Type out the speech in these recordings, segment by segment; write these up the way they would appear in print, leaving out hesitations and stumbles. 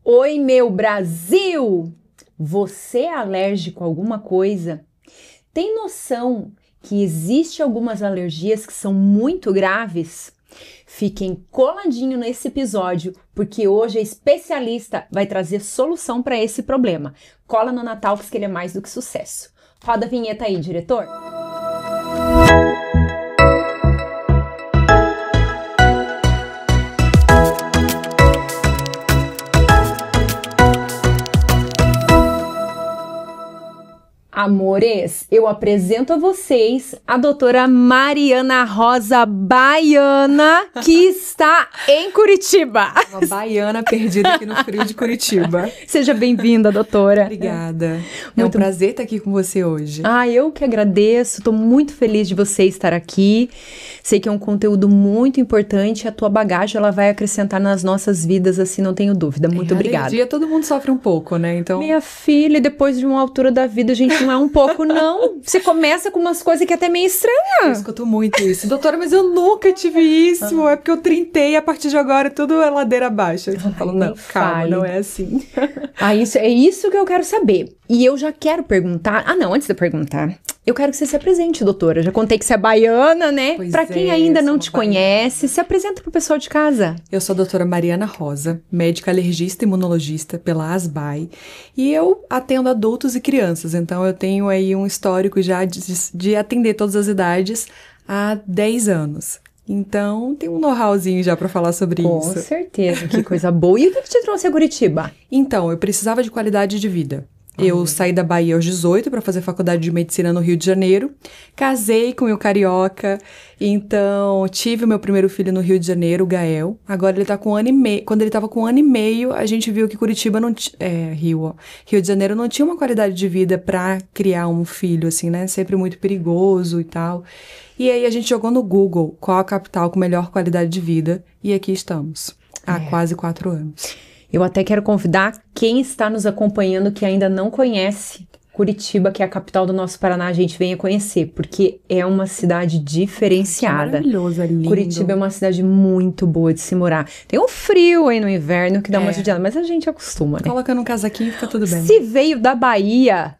Oi, meu Brasil! Você é alérgico a alguma coisa? Tem noção que existe algumas alergias que são muito graves? Fiquem coladinho nesse episódio, porque hoje a especialista vai trazer solução para esse problema. Cola no Natal, que ele é mais do que sucesso. Roda a vinheta aí, diretor. Amores, eu apresento a vocês a doutora Mariana Rosa Baiana, que está em Curitiba. Uma baiana perdida aqui no frio de Curitiba. Seja bem-vinda, doutora. Obrigada. É um prazer estar aqui com você hoje. Eu que agradeço. Estou muito feliz de você estar aqui. Sei que é um conteúdo muito importante. A tua bagagem ela vai acrescentar nas nossas vidas, assim, não tenho dúvida. Muito obrigada. Alergia, todo mundo sofre um pouco, né? Então... Minha filha, depois de uma altura da vida, a gente não é um pouco, não. Você começa com umas coisas que é até meio estranha. Eu escuto muito isso. Doutora, mas eu nunca tive isso. É porque eu trintei e a partir de agora tudo é ladeira abaixo. Eu falo, não, calma, não é assim. É isso que eu quero saber. E eu já quero perguntar... antes de eu perguntar, eu quero que você se apresente, doutora. Já contei que você é baiana, né? Pra quem ainda não te conhece, se apresenta pro pessoal de casa. Eu sou a doutora Mariana Rosa, médica alergista e imunologista pela ASBAI. E eu atendo adultos e crianças. Então, eu tenho aí um histórico já de atender todas as idades há 10 anos. Então, tem um know-howzinho já pra falar sobre isso. Com certeza, que coisa boa. E o que te trouxe a Curitiba? Então, eu precisava de qualidade de vida. Eu saí da Bahia aos 18 para fazer faculdade de medicina no Rio de Janeiro. Casei com meu carioca. Então, tive o meu primeiro filho no Rio de Janeiro, o Gael. Agora ele tá com 1 ano e meio. Quando ele tava com 1 ano e meio, a gente viu que Curitiba não Rio de Janeiro não tinha uma qualidade de vida para criar um filho, assim, né? Sempre muito perigoso e tal. E aí a gente jogou no Google qual a capital com melhor qualidade de vida. E aqui estamos, há quase 4 anos. Eu até quero convidar quem está nos acompanhando que ainda não conhece Curitiba, que é a capital do nosso Paraná, a gente venha conhecer, porque é uma cidade diferenciada. Maravilhosa, lindo. Curitiba é uma cidade muito boa de se morar. Tem um frio aí no inverno que dá uma judiada, mas a gente acostuma, né? Colocando um casaquinho fica tudo bem. Se veio da Bahia,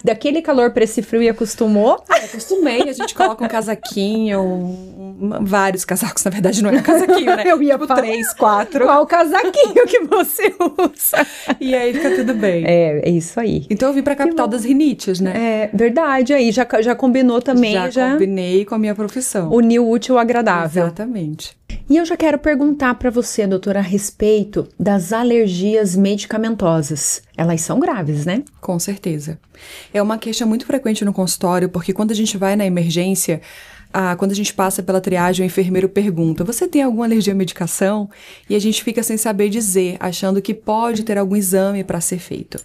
daquele calor para esse frio e acostumou... Acostumei, a gente coloca um casaquinho, vários casacos, na verdade não é um casaquinho, né? Eu ia tipo falar 3, 4. Qual casaquinho que você usa? E aí fica tudo bem. É isso aí. Então eu vim pra capital das rinites, né? É verdade, aí já combinou também. Já combinei com a minha profissão. Uniu o útil ao agradável. Exatamente. E eu já quero perguntar para você, doutora, a respeito das alergias medicamentosas. Elas são graves, né? Com certeza. É uma queixa muito frequente no consultório, porque quando a gente vai na emergência... quando a gente passa pela triagem, o enfermeiro pergunta, você tem alguma alergia à medicação? E a gente fica sem saber dizer, achando que pode ter algum exame para ser feito.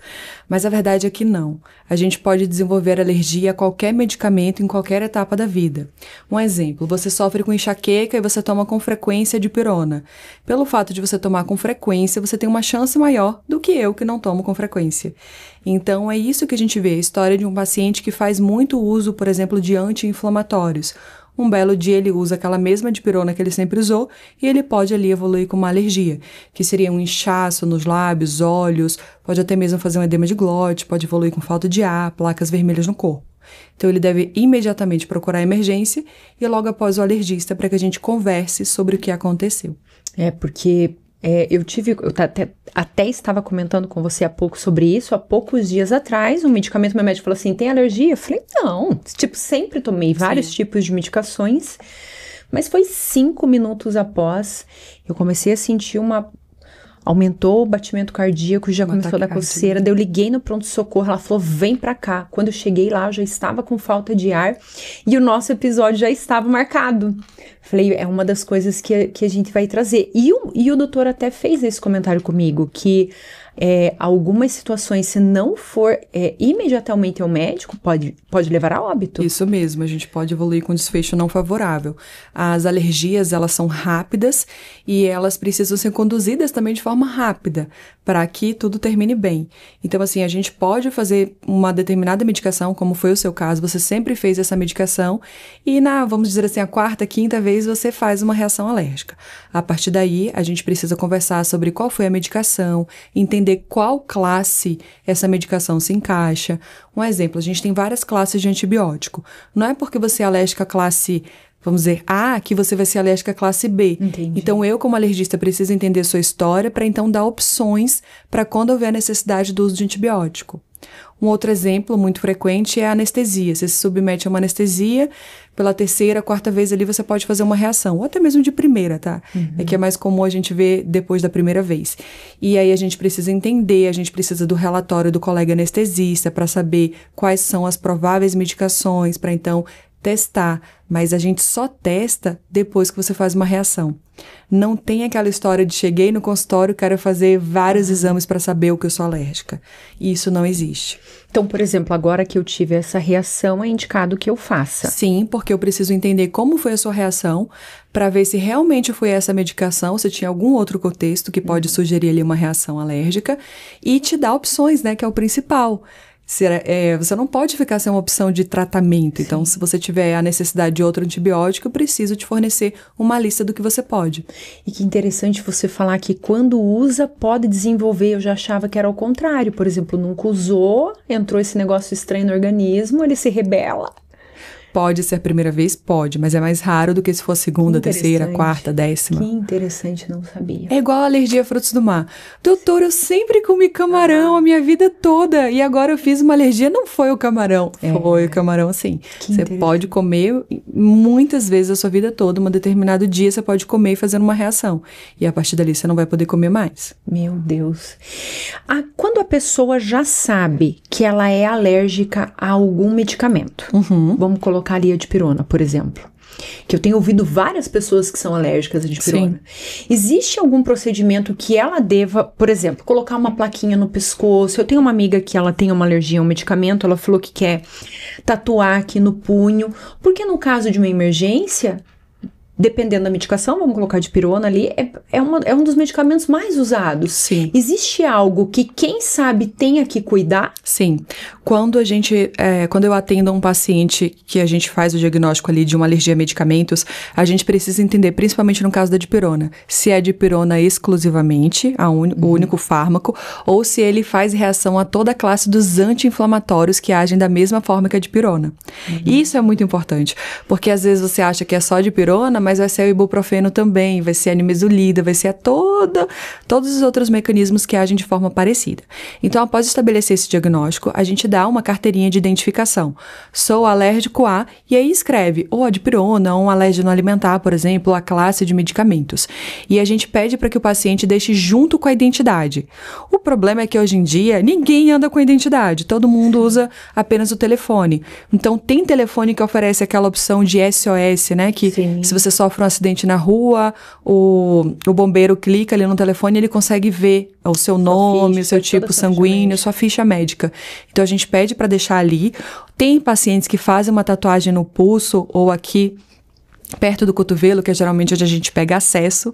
Mas a verdade é que não. A gente pode desenvolver alergia a qualquer medicamento em qualquer etapa da vida. Um exemplo, você sofre com enxaqueca e você toma com frequência dipirona. Pelo fato de você tomar com frequência, você tem uma chance maior do que eu que não tomo com frequência. Então, é isso que a gente vê, a história de um paciente que faz muito uso, por exemplo, de anti-inflamatórios. Um belo dia ele usa aquela mesma dipirona que ele sempre usou e ele pode ali evoluir com uma alergia, que seria um inchaço nos lábios, olhos, pode até mesmo fazer um edema de glote, pode evoluir com falta de ar, placas vermelhas no corpo. Então ele deve imediatamente procurar a emergência e logo após o alergista para que a gente converse sobre o que aconteceu. Porque... eu até estava comentando com você há pouco sobre isso, há poucos dias atrás, um medicamento, meu médico falou assim, tem alergia? Eu falei, não, sempre tomei vários tipos de medicações, mas foi 5 minutos após, eu comecei a sentir aumentou o batimento cardíaco, já começou a dar coceira, daí eu liguei no pronto-socorro, ela falou, vem pra cá. Quando eu cheguei lá, eu já estava com falta de ar e o nosso episódio já estava marcado. Falei, é uma das coisas que a gente vai trazer. E o doutor até fez esse comentário comigo, que algumas situações, se não for imediatamente ao médico, pode levar a óbito. Isso mesmo, a gente pode evoluir com desfecho não favorável. As alergias, elas são rápidas e elas precisam ser conduzidas também de forma forma rápida, para que tudo termine bem. Então, assim, a gente pode fazer uma determinada medicação, como foi o seu caso, você sempre fez essa medicação, e vamos dizer assim, a quarta, quinta vez você faz uma reação alérgica. A partir daí, a gente precisa conversar sobre qual foi a medicação, entender qual classe essa medicação se encaixa. Um exemplo, a gente tem várias classes de antibiótico. Não é porque você é alérgica à classe, vamos dizer, A, que você vai ser alérgica à classe B. Entendi. Então, eu, como alergista, preciso entender a sua história para, então, dar opções para quando houver necessidade do uso de antibiótico. Um outro exemplo muito frequente é a anestesia. Você se submete a uma anestesia, pela terceira, quarta vez ali você pode fazer uma reação, ou até mesmo de primeira, tá? É que é mais comum a gente ver depois da primeira vez. E aí a gente precisa entender, a gente precisa do relatório do colega anestesista para saber quais são as prováveis medicações, para então testar, mas a gente só testa depois que você faz uma reação. Não tem aquela história de cheguei no consultório, quero fazer vários exames para saber o que eu sou alérgica. Isso não existe. Então, por exemplo, agora que eu tive essa reação, é indicado que eu faça. Sim, porque eu preciso entender como foi a sua reação para ver se realmente foi essa medicação, se tinha algum outro contexto que pode sugerir ali uma reação alérgica e te dar opções, né, que é o principal. Você não pode ficar sem uma opção de tratamento. Sim. Então, se você tiver a necessidade de outro antibiótico, eu preciso te fornecer uma lista do que você pode. E que interessante você falar que quando usa, pode desenvolver. Eu já achava que era o contrário. Por exemplo, nunca usou, entrou esse negócio estranho no organismo, ele se rebela. Pode ser a primeira vez? Pode, mas é mais raro do que se for a segunda, terceira, quarta, 10ª. Que interessante, não sabia. É igual a alergia a frutos do mar. Doutor, eu sempre comi camarão a minha vida toda e agora eu fiz uma alergia, não foi o camarão. Foi o camarão, sim. Você pode comer muitas vezes a sua vida toda, um determinado dia você pode comer e fazer uma reação. E a partir dali você não vai poder comer mais. Meu Deus. Quando a pessoa já sabe que ela é alérgica a algum medicamento, vamos colocar ali a dipirona, por exemplo, que eu tenho ouvido várias pessoas que são alérgicas a dipirona. Sim. Existe algum procedimento que ela deva, por exemplo, colocar uma plaquinha no pescoço? Eu tenho uma amiga que ela tem uma alergia a um medicamento, ela falou que quer tatuar aqui no punho, porque no caso de uma emergência, dependendo da medicação, vamos colocar dipirona ali, é um dos medicamentos mais usados. Sim. Existe algo que quem sabe tenha que cuidar? Sim. Quando eu atendo um paciente que a gente faz o diagnóstico ali de uma alergia a medicamentos, a gente precisa entender, principalmente no caso da dipirona, se é dipirona exclusivamente, o único fármaco, ou se ele faz reação a toda a classe dos anti-inflamatórios que agem da mesma forma que a dipirona. Isso é muito importante, porque às vezes você acha que é só dipirona, mas vai ser o ibuprofeno também, vai ser a nimesulida, vai ser todos os outros mecanismos que agem de forma parecida. Então, após estabelecer esse diagnóstico, a gente dá uma carteirinha de identificação. Sou alérgico a, e aí escreve ou a dipirona, ou um alérgeno alimentar, por exemplo, a classe de medicamentos. E a gente pede para que o paciente deixe junto com a identidade. O problema é que hoje em dia, ninguém anda com a identidade, todo mundo usa apenas o telefone. Então, tem telefone que oferece aquela opção de SOS, né, que Sim. se você sofre um acidente na rua, o bombeiro clica ali no telefone e ele consegue ver o seu nome, o seu tipo sanguíneo, sua ficha médica. Então, a gente pede para deixar ali. Tem pacientes que fazem uma tatuagem no pulso ou aqui perto do cotovelo, que é geralmente onde a gente pega acesso.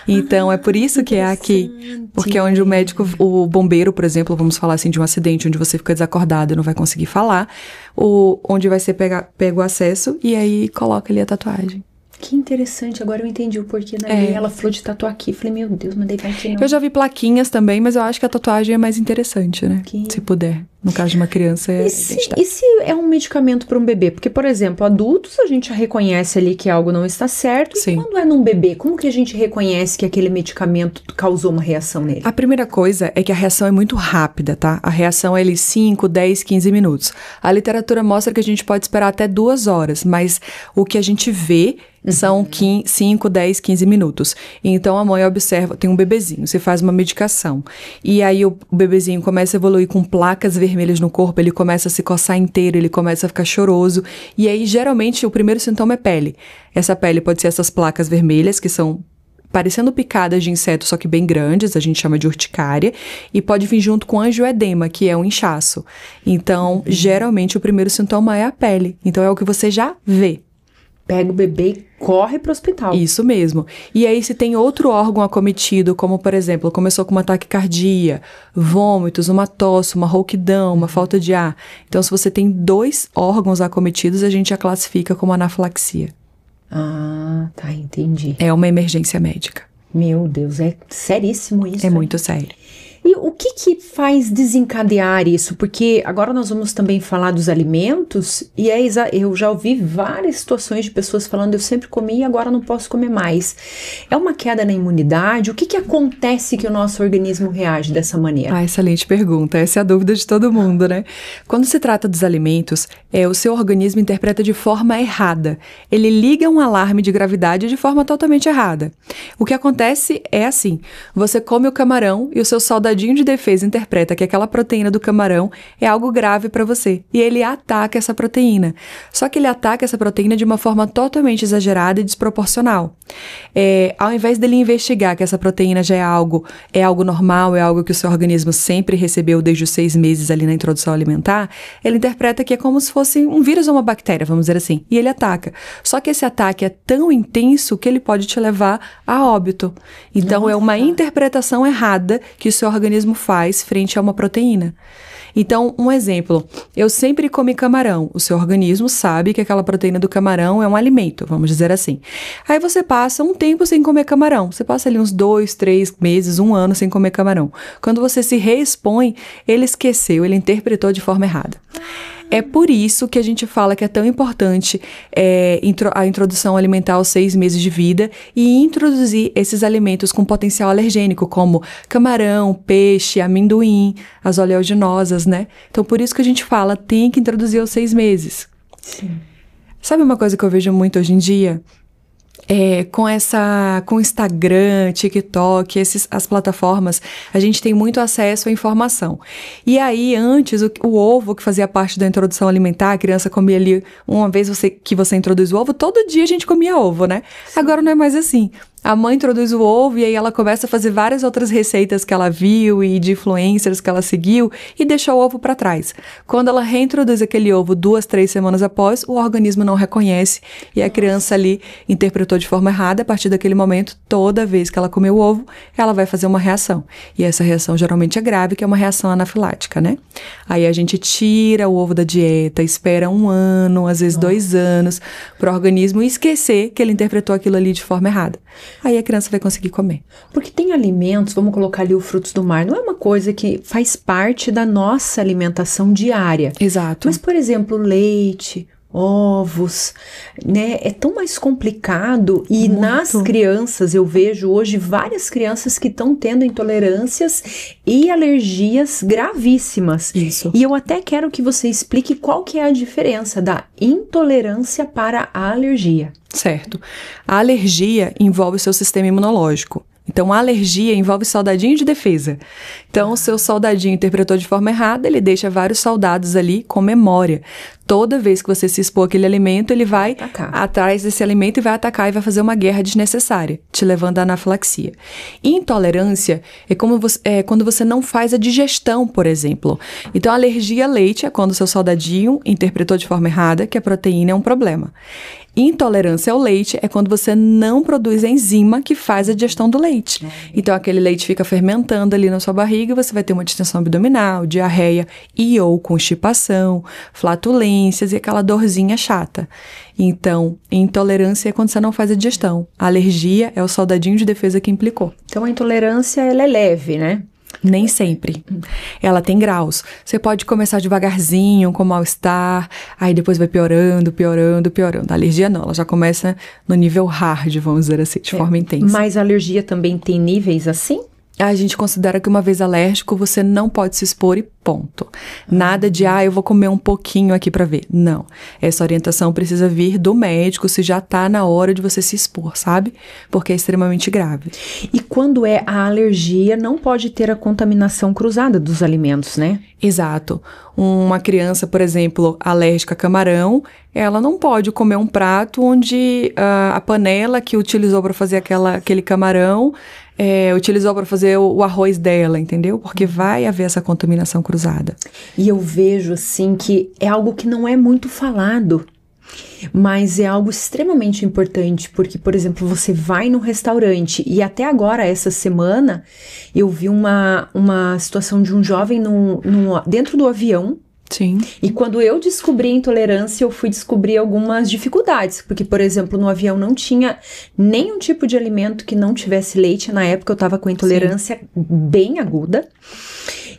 Então, é por isso que é aqui. Porque é onde o bombeiro, por exemplo, vamos falar assim de um acidente onde você fica desacordado e não vai conseguir falar, onde vai ser pega o acesso e aí coloca ali a tatuagem. Que interessante, agora eu entendi o porquê da lei. Ela falou de tatuar aqui, falei, meu Deus, mas daí vai que não. Eu já vi plaquinhas também, mas eu acho que a tatuagem é mais interessante, né? Se puder. No caso de uma criança, e se é um medicamento para um bebê? Porque, por exemplo, adultos a gente já reconhece ali que algo não está certo. Sim. E quando é num bebê, como que a gente reconhece que aquele medicamento causou uma reação nele? A primeira coisa é que a reação é muito rápida, tá? A reação é ali 5, 10, 15 minutos. A literatura mostra que a gente pode esperar até 2 horas, mas o que a gente vê são 5, 10, 15 minutos. Então, a mãe observa, tem um bebezinho, você faz uma medicação. E aí, o bebezinho começa a evoluir com placas vermelhas no corpo, ele começa a se coçar inteiro, ele começa a ficar choroso. E aí, geralmente, o primeiro sintoma é pele. Essa pele pode ser essas placas vermelhas, que são parecendo picadas de inseto, só que bem grandes, a gente chama de urticária, e pode vir junto com angioedema, que é um inchaço. Então, geralmente, o primeiro sintoma é a pele. Então, é o que você já vê. pega o bebê e corre pro hospital. Isso mesmo. E aí, se tem outro órgão acometido, como, por exemplo, começou com uma taquicardia, vômitos, uma tosse, uma rouquidão, uma falta de ar. Então, se você tem 2 órgãos acometidos, a gente já classifica como anafilaxia. Ah, tá, entendi. É uma emergência médica. Meu Deus, é seríssimo isso. É muito sério. E o que faz desencadear isso? Porque agora nós vamos também falar dos alimentos, e eu já ouvi várias situações de pessoas falando, eu sempre comi e agora não posso comer mais. É uma queda na imunidade? O que acontece que o nosso organismo reage dessa maneira? Ah, excelente pergunta. Essa é a dúvida de todo mundo, né? Quando se trata dos alimentos, o seu organismo interpreta de forma errada. Ele liga um alarme de gravidade de forma totalmente errada. O que acontece é assim, você come o camarão e o seu soldadinho de defesa interpreta que aquela proteína do camarão é algo grave para você. E ele ataca essa proteína. Só que ele ataca essa proteína de uma forma totalmente exagerada e desproporcional. Ao invés dele investigar que essa proteína já é algo normal, é algo que o seu organismo sempre recebeu desde os 6 meses ali na introdução alimentar, ele interpreta que é como se fosse um vírus ou uma bactéria, vamos dizer assim. E ele ataca. Só que esse ataque é tão intenso que ele pode te levar a óbito. Então, Nossa. É uma interpretação errada que o seu organismo faz frente a uma proteína. Então, um exemplo, eu sempre comi camarão, o seu organismo sabe que aquela proteína do camarão é um alimento, vamos dizer assim. Aí você passa um tempo sem comer camarão, você passa ali uns 2, 3 meses, 1 ano sem comer camarão. Quando você se reexpõe, ele esqueceu, ele interpretou de forma errada. É por isso que a gente fala que é tão importante a introdução alimentar aos 6 meses de vida e introduzir esses alimentos com potencial alergênico, como camarão, peixe, amendoim, as oleaginosas, né? Então, por isso que a gente fala, tem que introduzir aos 6 meses. Sim. Sabe uma coisa que eu vejo muito hoje em dia? Com Instagram, TikTok, as plataformas, a gente tem muito acesso à informação. E aí, antes, o ovo, que fazia parte da introdução alimentar, a criança comia ali, uma vez que você introduz o ovo, todo dia a gente comia ovo, né? Sim. Agora não é mais assim. A mãe introduz o ovo e aí ela começa a fazer várias outras receitas que ela viu e de influencers que ela seguiu e deixa o ovo para trás. Quando ela reintroduz aquele ovo 2, 3 semanas após, o organismo não reconhece e a criança ali interpretou de forma errada. A partir daquele momento, toda vez que ela comer o ovo, ela vai fazer uma reação. E essa reação geralmente é grave, que é uma reação anafilática, né? Aí a gente tira o ovo da dieta, espera 1 ano, às vezes 2 anos, para o organismo esquecer que ele interpretou aquilo ali de forma errada. Aí a criança vai conseguir comer. Porque tem alimentos, vamos colocar ali os frutos do mar, não é uma coisa que faz parte da nossa alimentação diária. Exato. Mas, por exemplo, leite, ovos, né? É tão mais complicado e Muito. Nas crianças, eu vejo hoje várias crianças que estão tendo intolerâncias e alergias gravíssimas. Isso. E eu até quero que você explique qual que é a diferença da intolerância para a alergia. Certo. A alergia envolve o seu sistema imunológico. Então, a alergia envolve soldadinho de defesa. Então, o seu soldadinho interpretou de forma errada, ele deixa vários soldados ali com memória. Toda vez que você se expor àquele alimento, ele vai atrás desse alimento e vai atacar e vai fazer uma guerra desnecessária, te levando à anafilaxia. Intolerância é quando você não faz a digestão, por exemplo. Então, a alergia a leite é quando o seu soldadinho interpretou de forma errada que a proteína é um problema. Intolerância ao leite é quando você não produz a enzima que faz a digestão do leite. Então, aquele leite fica fermentando ali na sua barriga e você vai ter uma distensão abdominal, diarreia e ou constipação, flatulências e aquela dorzinha chata. Então, intolerância é quando você não faz a digestão. A alergia é o soldadinho de defesa que implicou. Então, a intolerância, ela é leve, né? Nem sempre. Ela tem graus. Você pode começar devagarzinho, com mal-estar, aí depois vai piorando, piorando, piorando. A alergia não, ela já começa no nível hard, vamos dizer assim, de forma intensa. Mas a alergia também tem níveis assim? A gente considera que uma vez alérgico, você não pode se expor e ponto. Nada de, eu vou comer um pouquinho aqui pra ver. Não. Essa orientação precisa vir do médico se já tá na hora de você se expor, sabe? Porque é extremamente grave. E quando é a alergia, não pode ter a contaminação cruzada dos alimentos, né? Exato. Uma criança, por exemplo, alérgica a camarão, ela não pode comer um prato onde a panela que utilizou para fazer aquele camarão utilizou para fazer o arroz dela, entendeu? Porque vai haver essa contaminação cruzada. E eu vejo, assim, que é algo que não é muito falado. Mas é algo extremamente importante, porque, por exemplo, você vai num restaurante e até agora, essa semana, eu vi uma situação de um jovem dentro do avião. Sim. E quando eu descobri a intolerância, eu fui descobrir algumas dificuldades, porque, por exemplo, no avião não tinha nenhum tipo de alimento que não tivesse leite. Na época eu tava com intolerância bem aguda.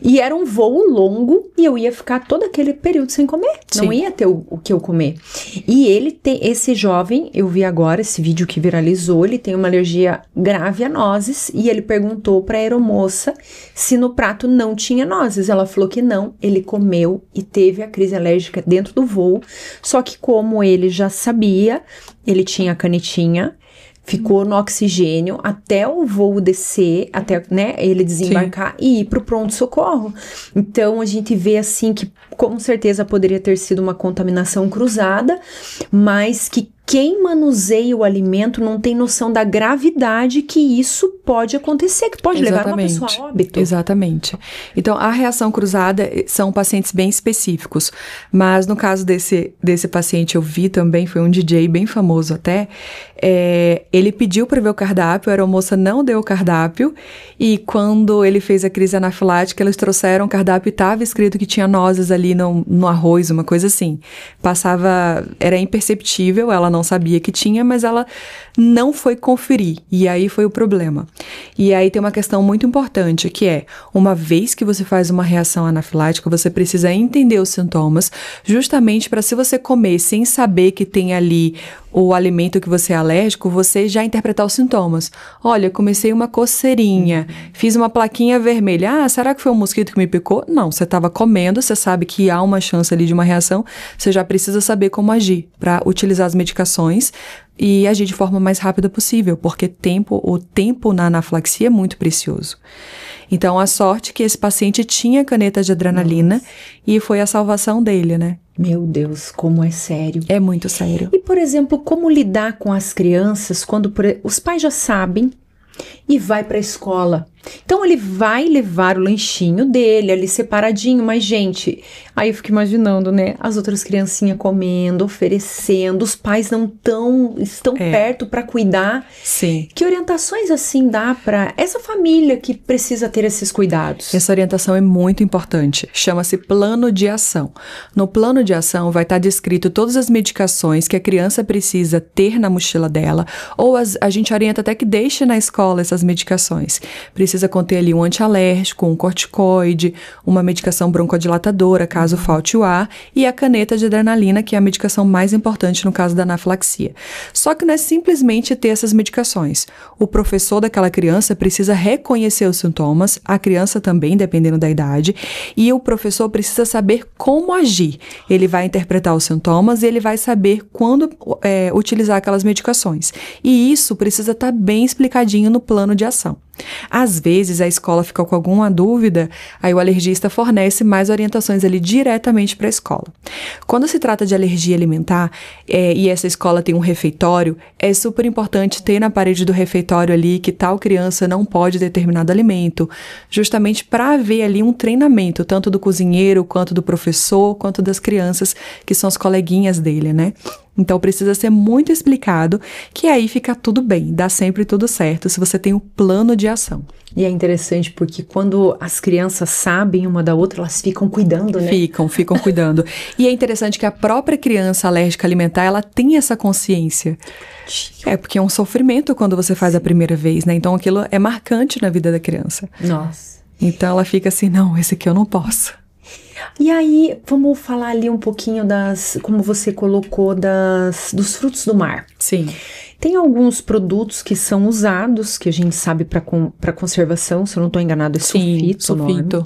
E era um voo longo e eu ia ficar todo aquele período sem comer. Sim. Não ia ter o que eu comer. E esse jovem, eu vi agora esse vídeo que viralizou, ele tem uma alergia grave a nozes e ele perguntou pra aeromoça se no prato não tinha nozes. Ela falou que não, ele comeu e teve a crise alérgica dentro do voo. Só que como ele já sabia, ele tinha a canetinha, ficou no oxigênio até o voo descer, até, né, ele desembarcar. Sim. E ir pro pronto-socorro. Então, a gente vê, assim, que com certeza poderia ter sido uma contaminação cruzada, mas que quem manuseia o alimento não tem noção da gravidade que isso pode acontecer, que pode levar uma pessoa a óbito. Exatamente. Então, a reação cruzada são pacientes bem específicos, mas no caso desse paciente eu vi também, foi um DJ bem famoso até, ele pediu para ver o cardápio, a aeromoça não deu o cardápio, e quando ele fez a crise anafilática, eles trouxeram o cardápio e estava escrito que tinha nozes ali no arroz, uma coisa assim. Era imperceptível, ela não sabia que tinha, mas ela não foi conferir, e aí foi o problema. E aí tem uma questão muito importante, que é, uma vez que você faz uma reação anafilática, você precisa entender os sintomas, justamente para, se você comer sem saber que tem ali o alimento que você é alérgico, você já interpretar os sintomas. Olha, comecei uma coceirinha, fiz uma plaquinha vermelha. Ah, será que foi um mosquito que me picou? Não, você estava comendo, você sabe que há uma chance ali de uma reação, você já precisa saber como agir para utilizar as medicações e agir de forma mais rápida possível, porque o tempo na anafilaxia é muito precioso. Então, a sorte que esse paciente tinha caneta de adrenalina e foi a salvação dele, né? Meu Deus, como é sério. É muito sério. E, por exemplo, como lidar com as crianças quando os pais já sabem e vai para a escola? Então, ele vai levar o lanchinho dele ali separadinho, mas, gente, aí eu fico imaginando, né? As outras criancinhas comendo, oferecendo, os pais não estão perto para cuidar. Sim. Que orientações, assim, dá para essa família que precisa ter esses cuidados? Essa orientação é muito importante. Chama-se plano de ação. No plano de ação vai estar descrito todas as medicações que a criança precisa ter na mochila dela, ou a gente orienta até que deixe na escola essas medicações. Precisa conter ali um antialérgico, um corticoide, uma medicação broncodilatadora, caso falte o ar, e a caneta de adrenalina, que é a medicação mais importante no caso da anafilaxia. Só que não é simplesmente ter essas medicações. O professor daquela criança precisa reconhecer os sintomas, a criança também, dependendo da idade, e o professor precisa saber como agir. Ele vai interpretar os sintomas e ele vai saber quando utilizar aquelas medicações. E isso precisa estar bem explicadinho no plano de ação. Às vezes a escola fica com alguma dúvida, aí o alergista fornece mais orientações ali diretamente para a escola. Quando se trata de alergia alimentar e essa escola tem um refeitório, é super importante ter na parede do refeitório ali que tal criança não pode determinado alimento, justamente para haver ali um treinamento, tanto do cozinheiro, quanto do professor, quanto das crianças que são as coleguinhas dele, né? Então, precisa ser muito explicado, que aí fica tudo bem, dá sempre tudo certo, se você tem um plano de ação. E é interessante porque quando as crianças sabem uma da outra, elas ficam cuidando, né? Ficam cuidando. E é interessante que a própria criança alérgica alimentar, ela tem essa consciência. Porque é um sofrimento quando você faz a primeira vez, né? Então, aquilo é marcante na vida da criança. Nossa. Então, ela fica assim, não, esse aqui eu não posso. E aí, vamos falar ali um pouquinho como você colocou, dos frutos do mar. Sim. Tem alguns produtos que são usados, que a gente sabe para conservação, se eu não estou enganado, é sulfito. Sim, sulfito.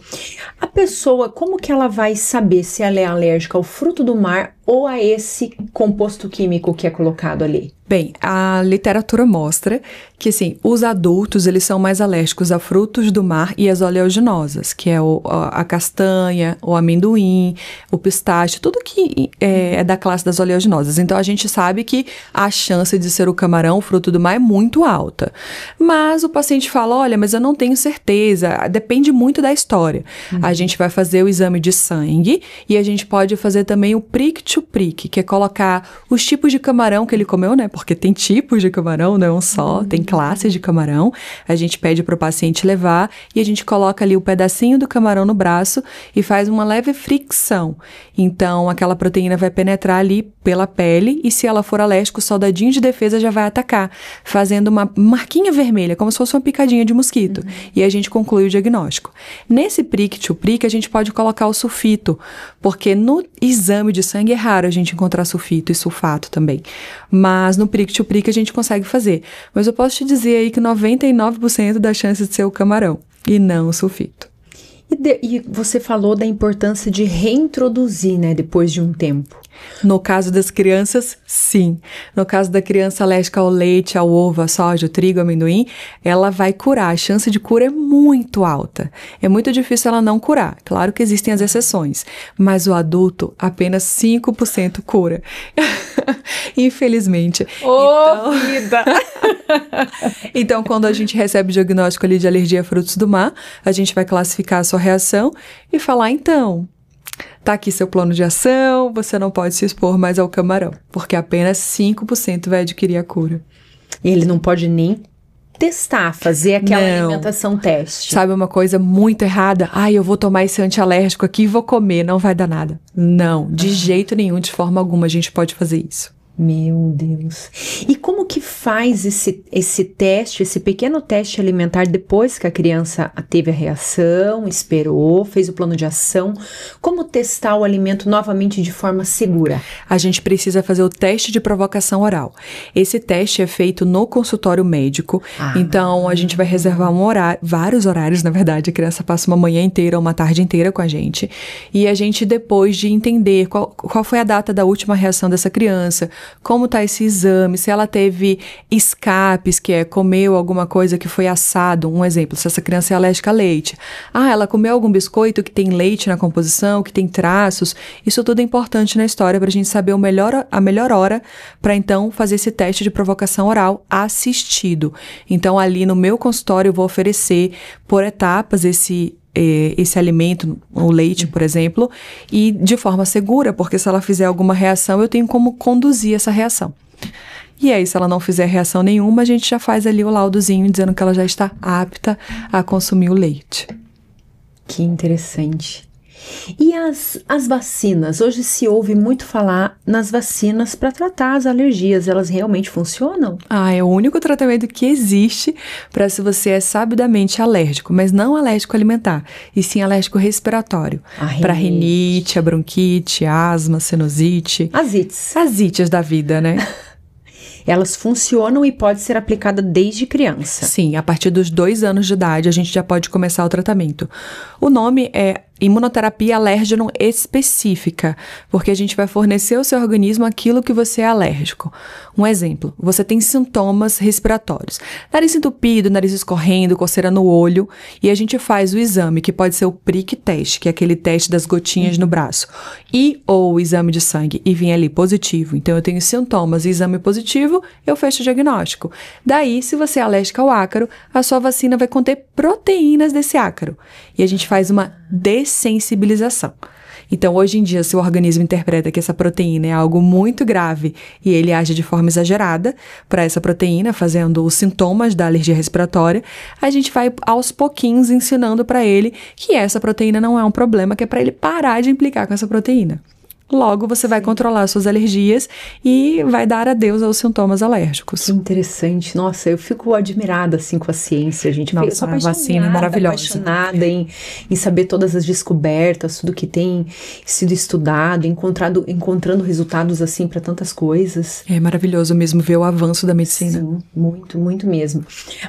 A pessoa, como que ela vai saber se ela é alérgica ao fruto do mar ou a esse composto químico que é colocado ali? Bem, a literatura mostra que, assim, os adultos, eles são mais alérgicos a frutos do mar e as oleaginosas, que é a castanha, o amendoim, o pistache, tudo que é da classe das oleaginosas. Então, a gente sabe que a chance de ser o camarão, o fruto do mar, é muito alta. Mas o paciente fala, olha, mas eu não tenho certeza, depende muito da história. A gente vai fazer o exame de sangue e a gente pode fazer também o prick to prick, que é colocar os tipos de camarão que ele comeu, né? Porque tem tipos de camarão, não é um só, tem classes de camarão. A gente pede para o paciente levar e a gente coloca ali o pedacinho do camarão no braço e faz uma leve fricção. Então, aquela proteína vai penetrar ali pela pele e se ela for alérgica, o soldadinho de defesa já vai atacar, fazendo uma marquinha vermelha, como se fosse uma picadinha de mosquito. E a gente conclui o diagnóstico. Nesse prick to prick, a gente pode colocar o sulfito, porque no exame de sangue é raro a gente encontrar sulfito e sulfato também. Mas no prick to prick a gente consegue fazer. Mas eu posso te dizer aí que 99% da chance de ser o camarão e não o sulfito. E você falou da importância de reintroduzir, né, depois de um tempo. No caso das crianças, sim. No caso da criança alérgica ao leite, ao ovo, à soja, ao trigo, ao amendoim, ela vai curar. A chance de cura é muito alta. É muito difícil ela não curar. Claro que existem as exceções, mas o adulto, apenas 5% cura. Infelizmente. Vida! Então, quando a gente recebe o diagnóstico ali de alergia a frutos do mar, a gente vai classificar a sua reação e falar, então, tá aqui seu plano de ação, você não pode se expor mais ao camarão, porque apenas 5% vai adquirir a cura. E ele não pode nem testar, fazer aquela alimentação teste. Sabe uma coisa muito errada? Eu vou tomar esse antialérgico aqui e vou comer, não vai dar nada. Não, de jeito nenhum, de forma alguma a gente pode fazer isso. Meu Deus. E como que faz esse teste, esse pequeno teste alimentar depois que a criança teve a reação, esperou, fez o plano de ação? Como testar o alimento novamente de forma segura? A gente precisa fazer o teste de provocação oral. Esse teste é feito no consultório médico, então a gente vai reservar um horário, vários horários, na verdade, a criança passa uma manhã inteira, uma tarde inteira com a gente, e a gente, depois de entender qual foi a data da última reação dessa criança, como está esse exame, se ela teve escapes, que é comeu alguma coisa que foi assado, um exemplo, se essa criança é alérgica a leite. Ela comeu algum biscoito que tem leite na composição, que tem traços, isso tudo é importante na história para a gente saber a melhor hora para então fazer esse teste de provocação oral assistido. Então ali no meu consultório eu vou oferecer por etapas esse alimento, o leite, por exemplo, e de forma segura, porque se ela fizer alguma reação, eu tenho como conduzir essa reação. E aí, se ela não fizer reação nenhuma, a gente já faz ali o laudozinho dizendo que ela já está apta a consumir o leite. Que interessante. E as vacinas? Hoje se ouve muito falar nas vacinas para tratar as alergias. Elas realmente funcionam? É o único tratamento que existe para se você é sabidamente alérgico, mas não alérgico alimentar, e sim alérgico respiratório. Para rinite, a bronquite, asma, sinusite. As ites. As ites da vida, né? Elas funcionam e pode ser aplicada desde criança. Sim, a partir dos 2 anos de idade a gente já pode começar o tratamento. O nome é imunoterapia alérgeno específica, porque a gente vai fornecer ao seu organismo aquilo que você é alérgico. Um exemplo, você tem sintomas respiratórios, nariz entupido, nariz escorrendo, coceira no olho, e a gente faz o exame, que pode ser o prick test, que é aquele teste das gotinhas no braço, ou o exame de sangue, e vem ali positivo. Então eu tenho sintomas e exame positivo, eu fecho o diagnóstico. Daí, se você é alérgica ao ácaro, a sua vacina vai conter proteínas desse ácaro, e a gente faz uma dessensibilização. Então, hoje em dia, se o organismo interpreta que essa proteína é algo muito grave e ele age de forma exagerada para essa proteína, fazendo os sintomas da alergia respiratória, a gente vai aos pouquinhos ensinando para ele que essa proteína não é um problema, que é para ele parar de implicar com essa proteína. Logo, você vai controlar suas alergias e vai dar adeus aos sintomas alérgicos. Que interessante. Nossa, eu fico admirada, assim, com a ciência, gente. Nossa, eu sou apaixonada, a vacina é maravilhosa. Apaixonada em saber todas as descobertas, tudo que tem sido estudado, encontrando resultados, assim, para tantas coisas. É maravilhoso mesmo ver o avanço da medicina. Sim, muito, muito mesmo.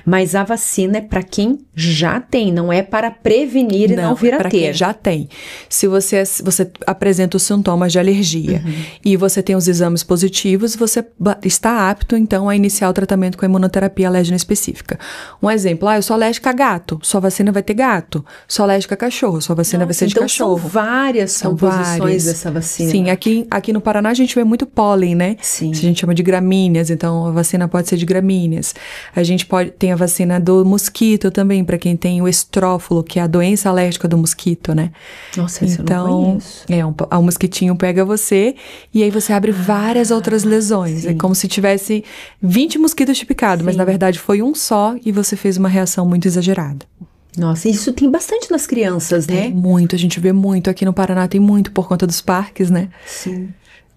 Mas a vacina é para quem já tem, não é para prevenir e não vir a ter. Para quem já tem. Se você apresenta os sintomas de alergia e você tem os exames positivos, você está apto, então, a iniciar o tratamento com a imunoterapia alérgena específica. Um exemplo, eu sou alérgica a gato, sua vacina vai ter gato. Sou alérgica a cachorro, sua vacina vai ser de cachorro. São várias composições dessa vacina. Sim, aqui no Paraná a gente vê muito pólen, né? Sim. A gente chama de gramíneas, então a vacina pode ser de gramíneas. A gente tem a vacina do mosquito também, para quem tem o estrófilo, que é a doença alérgica do mosquito, né? Nossa, essa eu não conheço. O mosquitinho bichinho pega você e aí você abre várias outras lesões. sim. É como se tivesse 20 mosquitos te picado, mas na verdade foi um só e você fez uma reação muito exagerada. Nossa, isso tem bastante nas crianças, né? Tem muito, a gente vê muito. Aqui no Paraná tem muito por conta dos parques, né? Sim.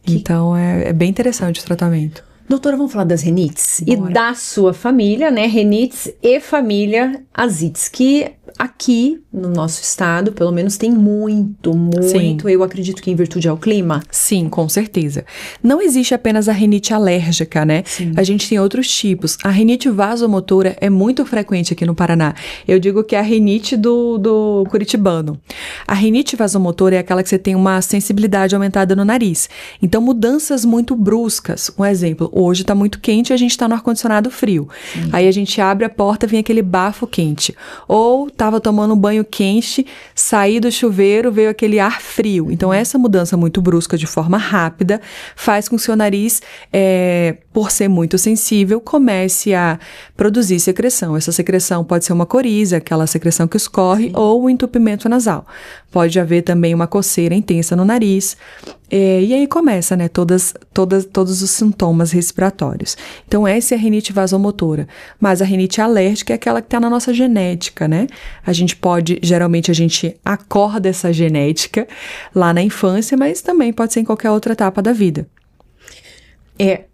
Então é bem interessante o tratamento. Doutora, vamos falar das rinites? Bora. E da sua família, né? Rinites e família asites, que aqui no nosso estado, pelo menos, tem muito. Sim. Eu acredito que em virtude ao clima. Sim, com certeza. Não existe apenas a rinite alérgica, né? Sim. A gente tem outros tipos. A rinite vasomotora é muito frequente aqui no Paraná. Eu digo que é a rinite do curitibano. A rinite vasomotora é aquela que você tem uma sensibilidade aumentada no nariz. Então, mudanças muito bruscas. Um exemplo, hoje tá muito quente e a gente tá no ar-condicionado frio. Sim. Aí a gente abre a porta, vem aquele bafo quente. Ou tava tomando um banho quente, saí do chuveiro, veio aquele ar frio. Então, essa mudança muito brusca de forma rápida faz com que o seu nariz, por ser muito sensível, comece a produzir secreção. Essa secreção pode ser uma coriza, aquela secreção que escorre, sim, ou um entupimento nasal. Pode haver também uma coceira intensa no nariz. E aí começa, né, todos os sintomas respiratórios. Então, essa é a rinite vasomotora. Mas a rinite alérgica é aquela que está na nossa genética, né? Geralmente a gente acorda essa genética lá na infância, mas também pode ser em qualquer outra etapa da vida.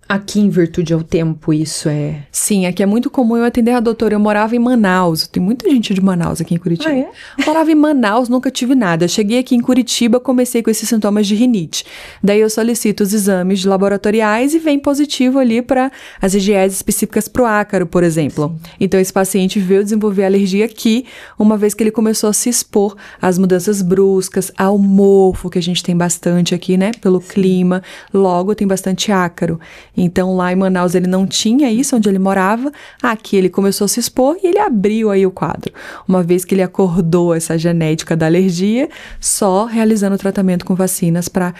Aqui em virtude ao tempo, isso é... Sim, aqui é muito comum eu atender a doutora. Eu morava em Manaus, tem muita gente de Manaus aqui em Curitiba. Ah, é? Morava em Manaus, nunca tive nada. Cheguei aqui em Curitiba, comecei com esses sintomas de rinite. Daí eu solicito os exames laboratoriais e vem positivo ali para as IgEs específicas para o ácaro, por exemplo. Sim. Então esse paciente veio desenvolver alergia aqui, uma vez que ele começou a se expor às mudanças bruscas, ao mofo, que a gente tem bastante aqui, né, pelo clima. Logo tem bastante ácaro. Então, lá em Manaus ele não tinha isso, onde ele morava. Aqui ele começou a se expor e ele abriu aí o quadro. Uma vez que ele acordou essa genética da alergia, só realizando o tratamento com vacinas para